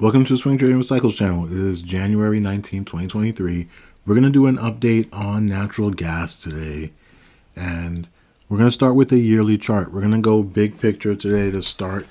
Welcome to Swing Trading with Cycles channel. It is January 19, 2023. We're going to do an update on natural gas today. And we're going to start with a yearly chart. We're going to go big picture today to start,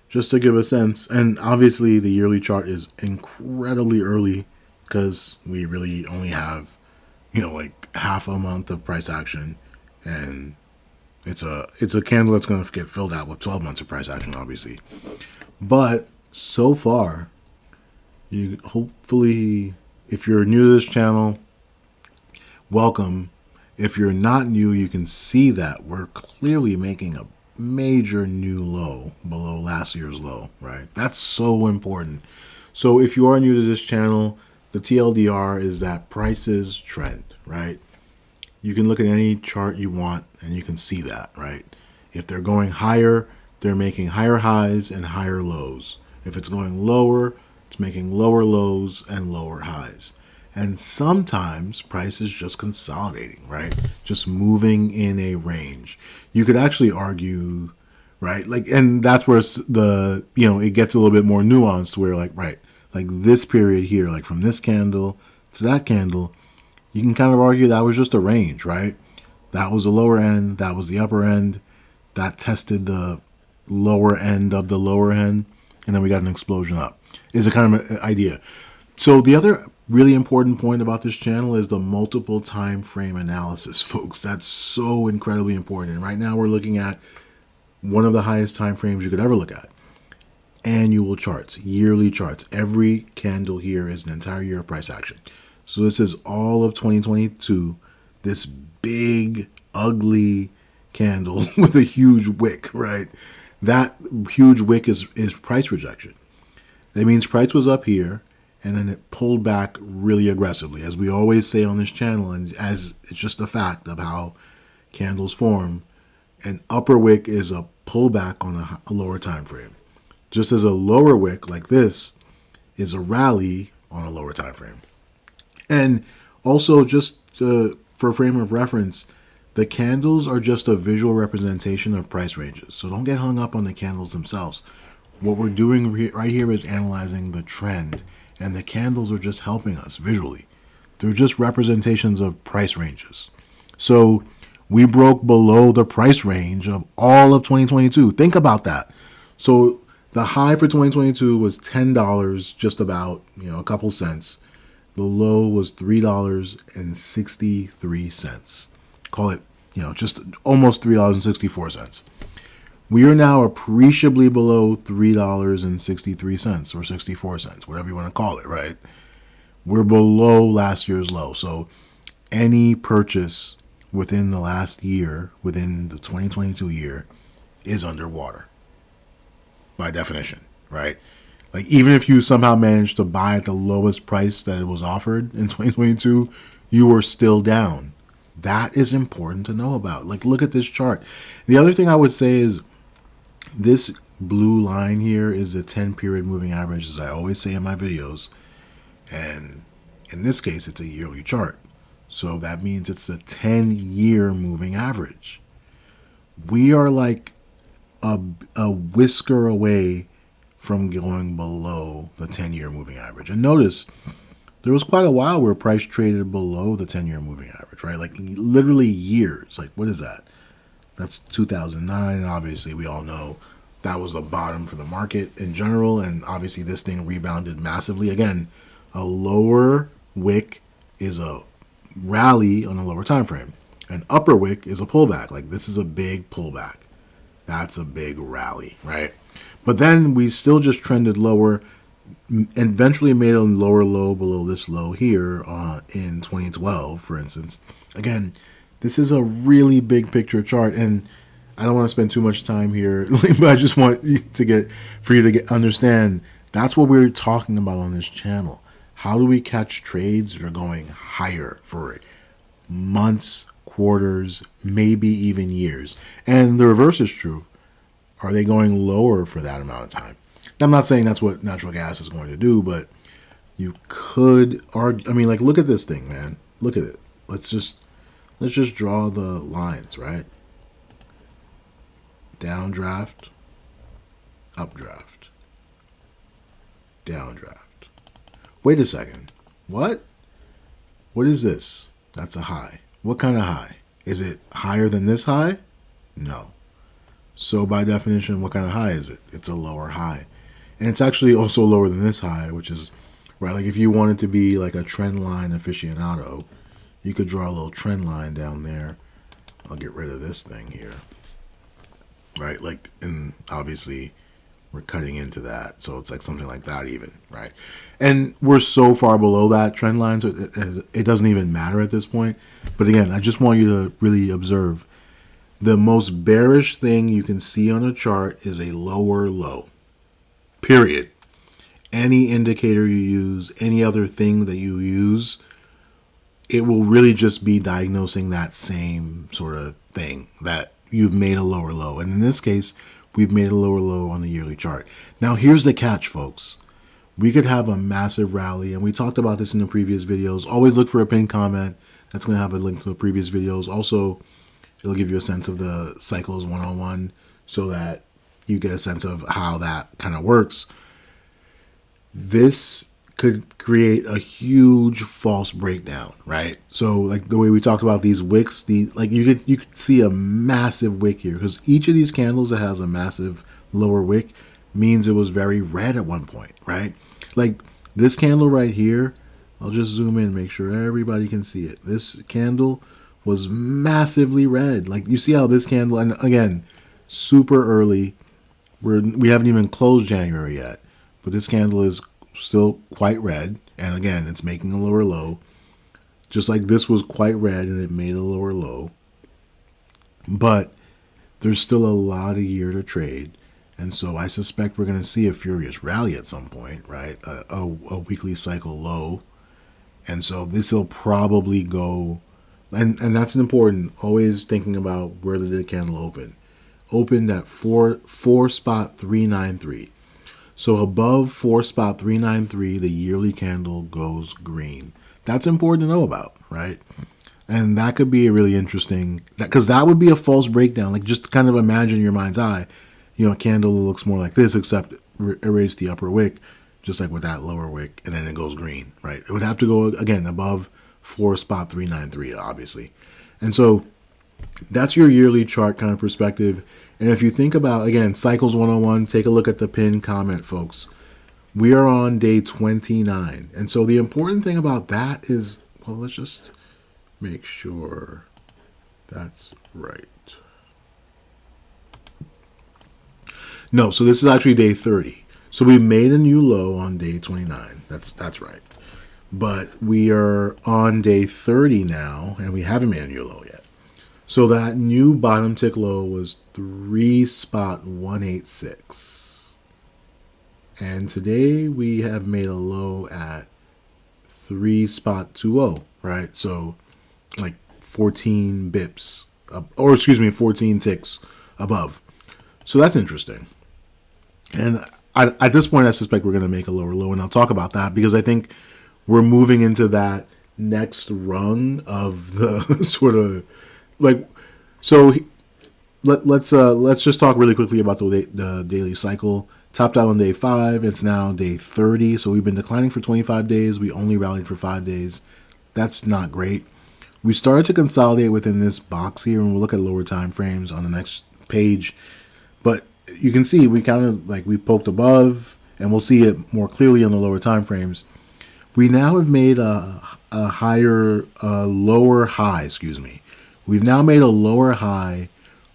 just to give a sense. And obviously the yearly chart is incredibly early because we really only have, like half a month of price action. And it's a candle that's going to get filled out with 12 months of price action, obviously. But so far, you hopefully, if you're new to this channel, welcome. If you're not new, you can see that we're clearly making a major new low below last year's low, right? That's so important. So if you are new to this channel, the TLDR is that prices trend, right? You can look at any chart you want and you can see that, right? If they're going higher, they're making higher highs and higher lows. If it's going lower, it's making lower lows and lower highs. And sometimes price is just consolidating, right? Just moving in a range. You could actually argue, right? And that's where it gets a little bit more nuanced where like this period here, like from this candle to that candle, you can kind of argue that was just a range, right? That was the lower end. That was the upper end. That tested the lower end of the lower end. And then we got an explosion up. Is a kind of an idea. So the other really important point about this channel is the multiple time frame analysis, folks. That's so incredibly important. And right now we're looking at one of the highest time frames you could ever look at. Annual charts, yearly charts. Every candle here is an entire year of price action. So this is all of 2022. This big, ugly candle with a huge wick, right? That huge wick is price rejection. That means price was up here, and then it pulled back really aggressively. As we always say on this channel, and as it's just a fact of how candles form, an upper wick is a pullback on a lower time frame. Just as a lower wick like this is a rally on a lower time frame. And also, just for a frame of reference, the candles are just a visual representation of price ranges. So don't get hung up on the candles themselves. What we're doing right here is analyzing the trend, and the candles are just helping us visually. They're just representations of price ranges. So we broke below the price range of all of 2022. Think about that. So the high for 2022 was $10, just about, a couple cents. The low was $3.63. Call it, just almost $3.64. We are now appreciably below $3.63 or 64 cents, whatever you want to call it, right? We're below last year's low. So any purchase within the last year, within the 2022 year, is underwater by definition, right? Like even if you somehow managed to buy at the lowest price that it was offered in 2022, you were still down. That is important to know about. Like, look at this chart. The other thing I would say is this blue line here is a 10-period moving average, as I always say in my videos. And in this case, it's a yearly chart. So that means it's the 10-year moving average. We are like a whisker away from going below the 10-year moving average. And notice, there was quite a while where price traded below the 10-year moving average, right? Like literally years. Like, what is that? That's 2009. And obviously, we all know that was the bottom for the market in general. And obviously, this thing rebounded massively. Again, a lower wick is a rally on a lower time frame. An upper wick is a pullback. Like, this is a big pullback. That's a big rally, right? But then we still just trended lower. Eventually made a lower low below this low here in 2012, for instance. Again, this is a really big picture chart, and I don't want to spend too much time here, but I just want you to understand that's what we're talking about on this channel. How do we catch trades that are going higher for months, quarters, maybe even years? And the reverse is true. Are they going lower for that amount of time? I'm not saying that's what natural gas is going to do, but you could argue. I mean, like, look at this thing, man. Look at it. Let's just draw the lines, right? Downdraft, updraft. downdraft. Wait a second. What? What is this? That's a high. What kind of high? Is it higher than this high? No. So by definition, what kind of high is it? It's a lower high. And it's actually also lower than this high, which is, right, like if you wanted to be like a trend line aficionado, you could draw a little trend line down there. I'll get rid of this thing here. Right, like, and obviously we're cutting into that. So it's like something like that even, right? And we're so far below that trend line, so it doesn't even matter at this point. But again, I just want you to really observe. The most bearish thing you can see on a chart is a lower low, period. Any indicator you use, any other thing that you use, it will really just be diagnosing that same sort of thing, that you've made a lower low. And in this case, we've made a lower low on the yearly chart. Now, here's the catch, folks. We could have a massive rally, and we talked about this in the previous videos. Always look for a pinned comment. That's going to have a link to the previous videos. Also, it'll give you a sense of the cycles 101 so that you get a sense of how that kind of works. This could create a huge false breakdown, right? So like the way we talked about these wicks, like you could see a massive wick here, because each of these candles that has a massive lower wick means it was very red at one point, right? Like this candle right here, I'll just zoom in and make sure everybody can see it. This candle was massively red. Like you see how this candle, and again, super early, we haven't even closed January yet, but this candle is still quite red, and again, it's making a lower low, just like this was quite red and it made a lower low. But there's still a lot of year to trade, and so I suspect we're going to see a furious rally at some point, right? A weekly cycle low, and so this will probably go, and that's important. Always thinking about where did the candle open. Opened at 4.393. So above 4.393, the yearly candle goes green. That's important to know about, right? And that could be a really interesting, because that would be a false breakdown. Like just kind of imagine in your mind's eye, a candle that looks more like this, except erase the upper wick, just like with that lower wick, and then it goes green, right? It would have to go, again, above 4.393, obviously. And so that's your yearly chart kind of perspective. And if you think about, again, Cycles 101, take a look at the pinned comment, folks. We are on day 29. And so the important thing about that is, well, let's just make sure that's right. No, so this is actually day 30. So we made a new low on day 29. That's right. But we are on day 30 now, and we haven't made a new low yet. So that new bottom tick low was 3.186. And today we have made a low at 3.20, right? So like 14 bips, or excuse me, 14 ticks above. So that's interesting. And at this point, I suspect we're going to make a lower low, and I'll talk about that because I think we're moving into that next rung of the sort of like, so let's just talk really quickly about the daily cycle. Topped out on day 5. It's now day 30. So we've been declining for 25 days. We only rallied for 5 days. That's not great. We started to consolidate within this box here, and we'll look at lower time frames on the next page. But you can see we kind of we poked above, and we'll see it more clearly on the lower time frames. We now have made a lower high, We've now made a lower high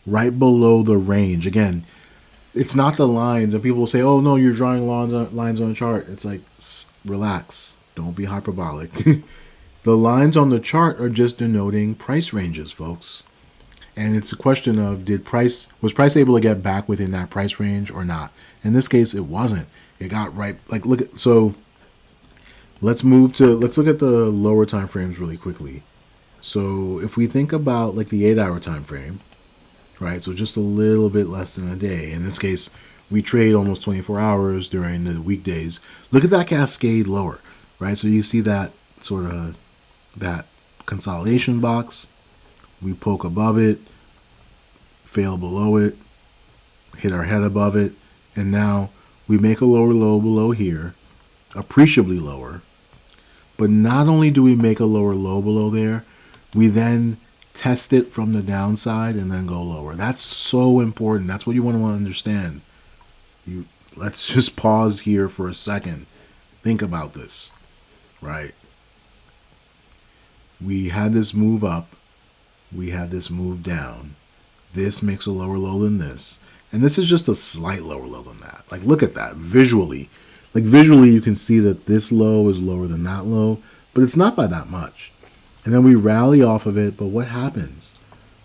right below the range. Again, it's not the lines, and people will say, oh, no, you're drawing lines on a chart. It's like, relax. Don't be hyperbolic. The lines on the chart are just denoting price ranges, folks. And it's a question of was price able to get back within that price range or not? In this case, it wasn't. It got right. So let's look at the lower time frames really quickly. So if we think about the 8-hour time frame, right? So just a little bit less than a day. In this case, we trade almost 24 hours during the weekdays. Look at that cascade lower, right? So you see that sort of that consolidation box. We poke above it, fail below it, hit our head above it, and now we make a lower low below here, appreciably lower. But not only do we make a lower low below there, we then test it from the downside and then go lower. That's so important. That's what you want to understand. Let's just pause here for a second. Think about this, right? We had this move up. We had this move down. This makes a lower low than this. And this is just a slight lower low than that. Like, look at that visually. Like, visually, you can see that this low is lower than that low, but it's not by that much. And then we rally off of it, but what happens?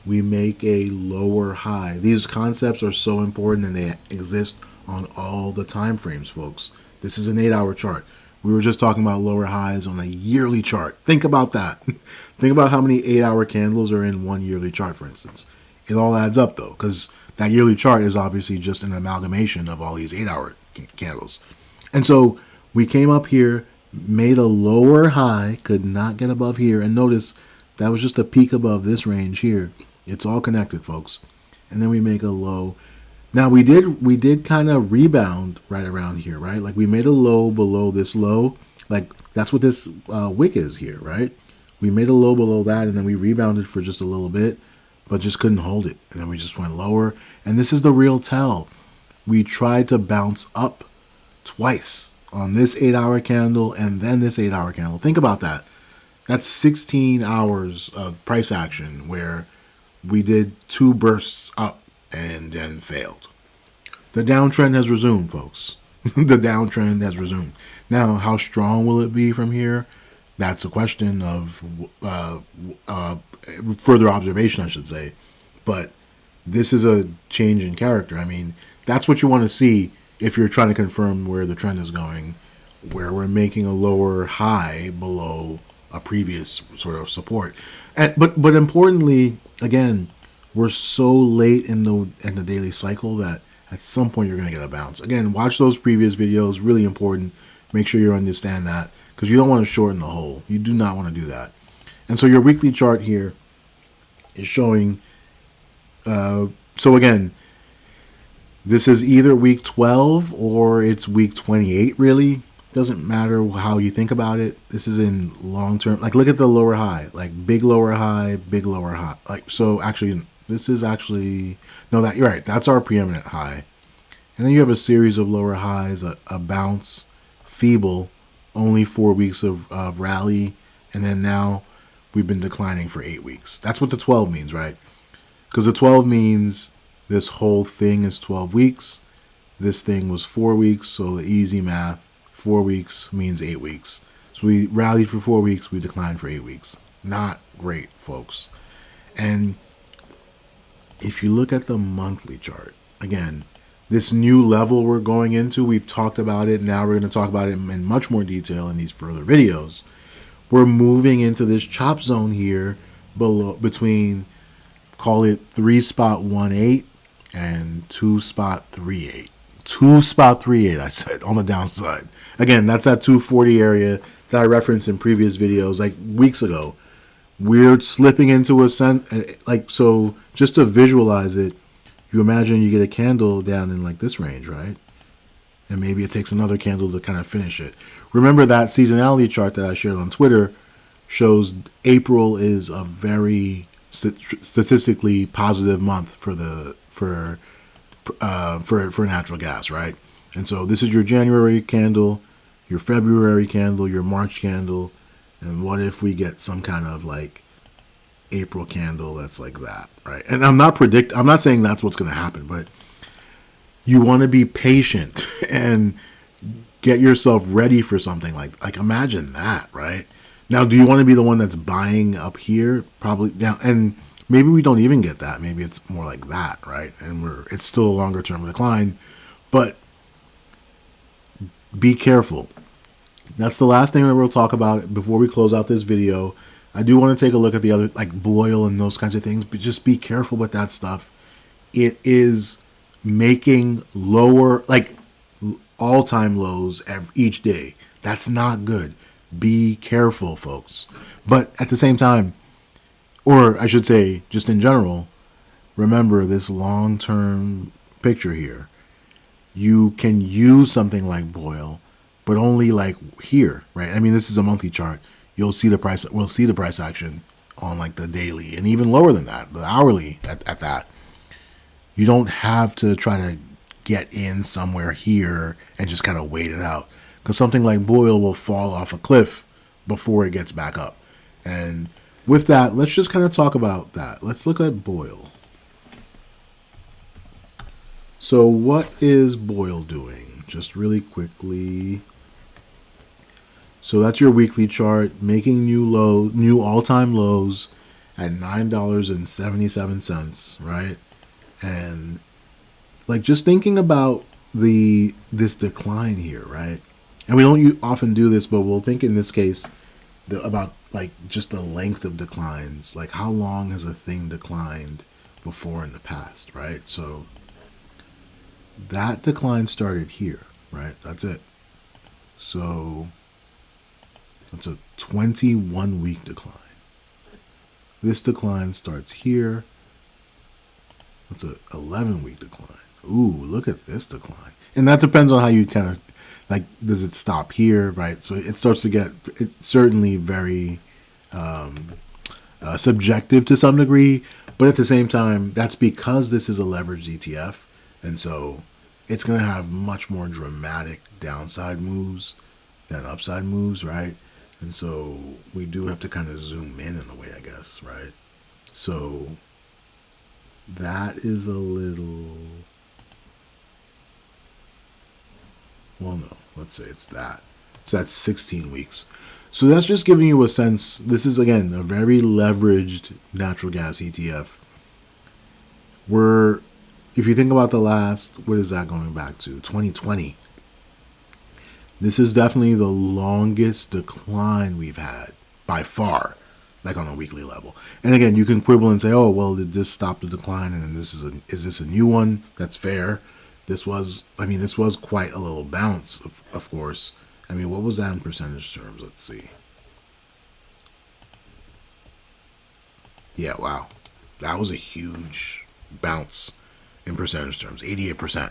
We make a lower high. These concepts are so important, and they exist on all the time frames, folks. This is an 8-hour chart. We were just talking about lower highs on a yearly chart. Think about that. Think about how many 8-hour candles are in one yearly chart, for instance. It all adds up, though, because that yearly chart is obviously just an amalgamation of all these 8-hour candles. And so we came up here, made a lower high, could not get above here. And notice that was just a peak above this range here. It's all connected, folks. And then we make a low. Now we did kind of rebound right around here, right? Like we made a low below this low. Like that's what this wick is here, right? We made a low below that, and then we rebounded for just a little bit, but just couldn't hold it. And then we just went lower. And this is the real tell. We tried to bounce up twice on this 8-hour candle and then this 8-hour candle. Think about that. That's 16 hours of price action where we did 2 bursts up and then failed. The downtrend has resumed, folks. The downtrend has resumed. Now, how strong will it be from here? That's a question of further observation, I should say. But this is a change in character. I mean, that's what you want to see if you're trying to confirm where the trend is going, where we're making a lower high below a previous sort of support. But importantly, again, we're so late in the daily cycle that at some point you're going to get a bounce. Again, watch those previous videos. Really important. Make sure you understand that, because you don't want to shorten the hole. You do not want to do that. And so your weekly chart here is showing. So again, this is either week 12 or it's week 28. Really, doesn't matter how you think about it. This is in long term. Like look at the lower high. Like big lower high, big lower high. Like so. Actually, this is actually no. That you're right. That's our preeminent high. And then you have a series of lower highs, a bounce, feeble, only 4 weeks of rally, and then now we've been declining for 8 weeks. That's what the 12 means, right? Because the 12 means this whole thing is 12 weeks. This thing was 4 weeks, so the easy math, 4 weeks means 8 weeks. So we rallied for 4 weeks, we declined for 8 weeks. Not great, folks. And if you look at the monthly chart, again, this new level we're going into, we've talked about it. Now we're going to talk about it in much more detail in these further videos. We're moving into this chop zone here below, between, call it 3.18 and 2.38. 2.38, I said, on the downside. Again, that's that 240 area that I referenced in previous videos, like weeks ago. We're slipping into so just to visualize it, you imagine you get a candle down in like this range, right? And maybe it takes another candle to kind of finish it. Remember that seasonality chart that I shared on Twitter shows April is a very statistically positive month for natural gas, right? And so this is your January candle, your February candle, your March candle, and what if we get some kind of like April candle that's like that, right? And I'm not saying that's what's going to happen, but you want to be patient and get yourself ready for something like imagine that, right? Now, do you want to be the one that's buying up here? Probably down, and maybe we don't even get that. Maybe it's more like that, right? And it's still a longer term decline, but be careful. That's the last thing that we'll talk about before we close out this video. I do want to take a look at the other, like Boyle and those kinds of things, but just be careful with that stuff. It is making lower, like all-time lows each day. That's not good. Be careful, folks. But at the same time, or I should say, just in general, remember this long-term picture here. You can use something like Boyle, but but only like here, right? I mean, this is a monthly chart. You'll see the price. We'll see the price action on like the daily and even lower than that, the hourly at that. You don't have to try to get in somewhere here and just kind of wait it out, because something like Boyle will fall off a cliff before it gets back up. And with that, let's just kind of talk about that. Let's look at Boyle. So what is Boyle doing? Just really quickly. So that's your weekly chart, making new all-time lows at $9.77, right? And like just thinking about this decline here, right? And we don't often do this, but we'll think in this case about like just the length of declines, like how long has a thing declined before in the past, right? So that decline started here, right? That's it. So that's a 21-week decline. This decline starts here. That's a 11-week decline. Ooh, look at this decline. And that depends on how you kind of, like, does it stop here, right? So it starts to get, it's certainly very subjective to some degree. But at the same time, that's because this is a leveraged ETF. And so it's going to have much more dramatic downside moves than upside moves, right? And so we do have to kind of zoom in a way, I guess, right? So that is a little, well, no, let's say it's that. So that's 16 weeks. So that's just giving you a sense. This is, again, a very leveraged natural gas ETF. If you think about the last, what is that going back to? 2020. This is definitely the longest decline we've had by far, like on a weekly level. And again, you can quibble and say, oh, well, did this stop the decline? And is this a new one? That's fair. This was quite a little bounce, of course. I mean, what was that in percentage terms? Let's see. Yeah, wow. That was a huge bounce in percentage terms, 88%.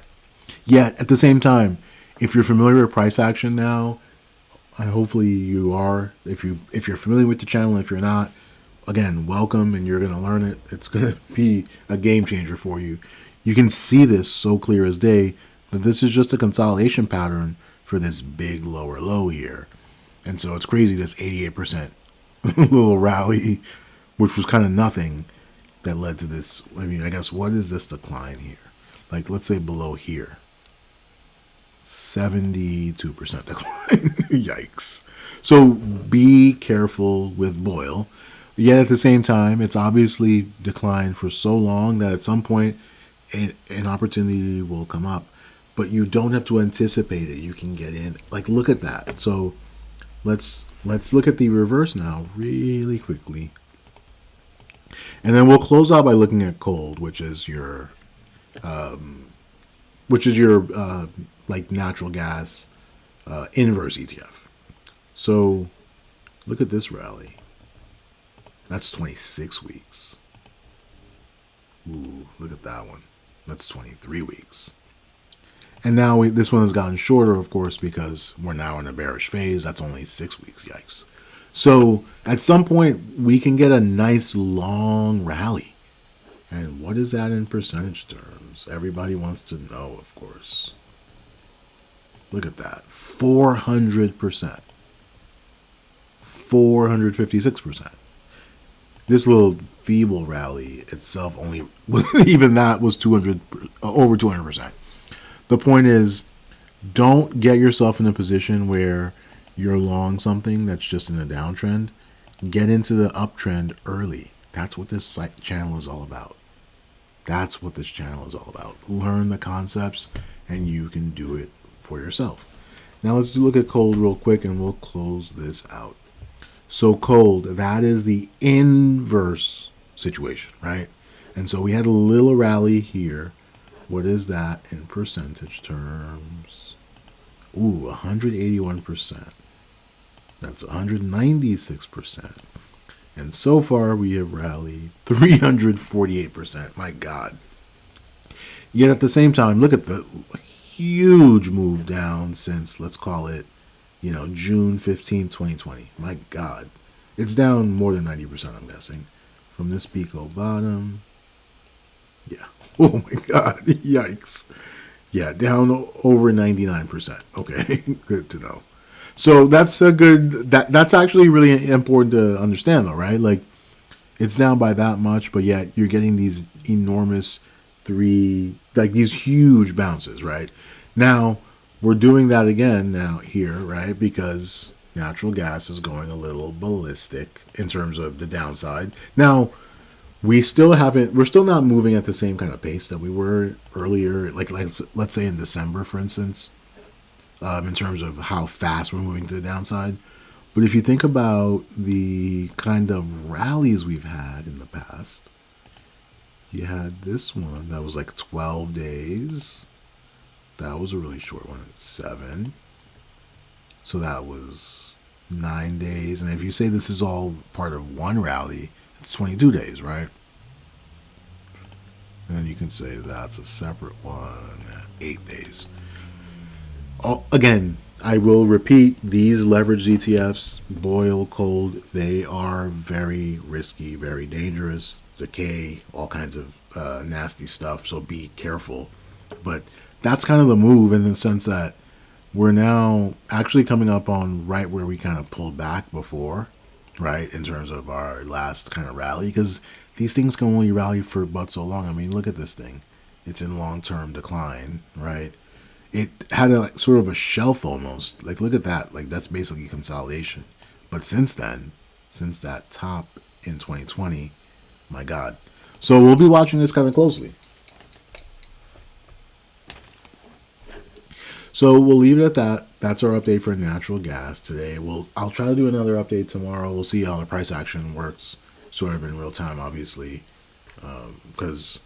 Yet, at the same time, if you're familiar with price action now, hopefully you are. If you're familiar with the channel, if you're not, again, welcome, and you're going to learn it. It's going to be a game changer for you. You can see this so clear as day that this is just a consolidation pattern for this big lower low here. And so it's crazy, this 88% little rally, which was kind of nothing, that led to this. I mean, I guess, what is this decline here? Like, let's say below here. 72% decline. Yikes. So be careful with Boyle. Yet at the same time, it's obviously declined for so long that at some point an opportunity will come up. But you don't have to anticipate it. You can get in. Like, look at that. So let's look at the reverse now really quickly. And then we'll close out by looking at cold, which is your like natural gas inverse ETF. So look at this rally. That's 26 weeks. Ooh, look at that one. That's 23 weeks. And now this one has gotten shorter, of course, because we're now in a bearish phase. That's only 6 weeks. Yikes. So at some point, we can get a nice long rally. And what is that in percentage terms? Everybody wants to know, of course. Look at that. 400%. 456%. This little feeble rally itself only, even that was over 200%. The point is, don't get yourself in a position where you're long something that's just in a downtrend. Get into the uptrend early. That's what this channel is all about. That's what this channel is all about. Learn the concepts and you can do it for yourself. Now let's look at cold real quick and we'll close this out. So cold, that is the inverse situation, right? And so we had a little rally here. What is that in percentage terms? Ooh, 181%. That's 196%. And so far we have rallied 348%. My God. Yet at the same time, look at the huge move down since, let's call it June 15th, 2020. My God. It's down more than 90%, I'm guessing. From this Pico bottom. Yeah. Oh my God. Yikes. Yeah, down over 99%. Okay. Good to know. So that's a good that's actually really important to understand though, right? Like it's down by that much, but yet you're getting these enormous these huge bounces, right? Now, we're doing that again now here, right? Because natural gas is going a little ballistic in terms of the downside. Now, we're still not moving at the same kind of pace that we were earlier, like let's say in December, for instance, in terms of how fast we're moving to the downside. But if you think about the kind of rallies we've had in the past, you had this one that was like 12 days. That was a really short one at 7. So that was 9 days. And if you say this is all part of one rally, it's 22 days, right? And then you can say that's a separate one at 8 days. Oh, again, I will repeat, these leveraged ETFs, boil cold, they are very risky, very dangerous, decay, all kinds of nasty stuff, so be careful. But that's kind of the move in the sense that we're now actually coming up on right where we kind of pulled back before, right, in terms of our last kind of rally, because these things can only rally for but so long. I mean, look at this thing. It's in long-term decline, right? It had a sort of a shelf almost. Like, look at that. Like, that's basically consolidation. But since then, since that top in 2020, my God. So we'll be watching this kind of closely. So we'll leave it at that. That's our update for natural gas today. I'll try to do another update tomorrow. We'll see how the price action works, sort of in real time, obviously, because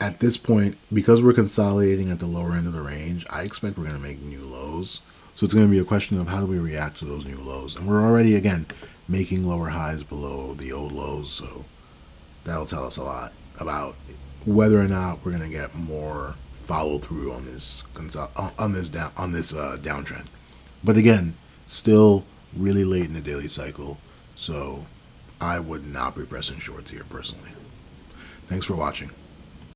at this point, because we're consolidating at the lower end of the range, I expect we're going to make new lows. So it's going to be a question of how do we react to those new lows. And we're already, again, making lower highs below the old lows. So that'll tell us a lot about whether or not we're going to get more follow through on this downtrend. But again, still really late in the daily cycle. So I would not be pressing shorts here personally. Thanks for watching.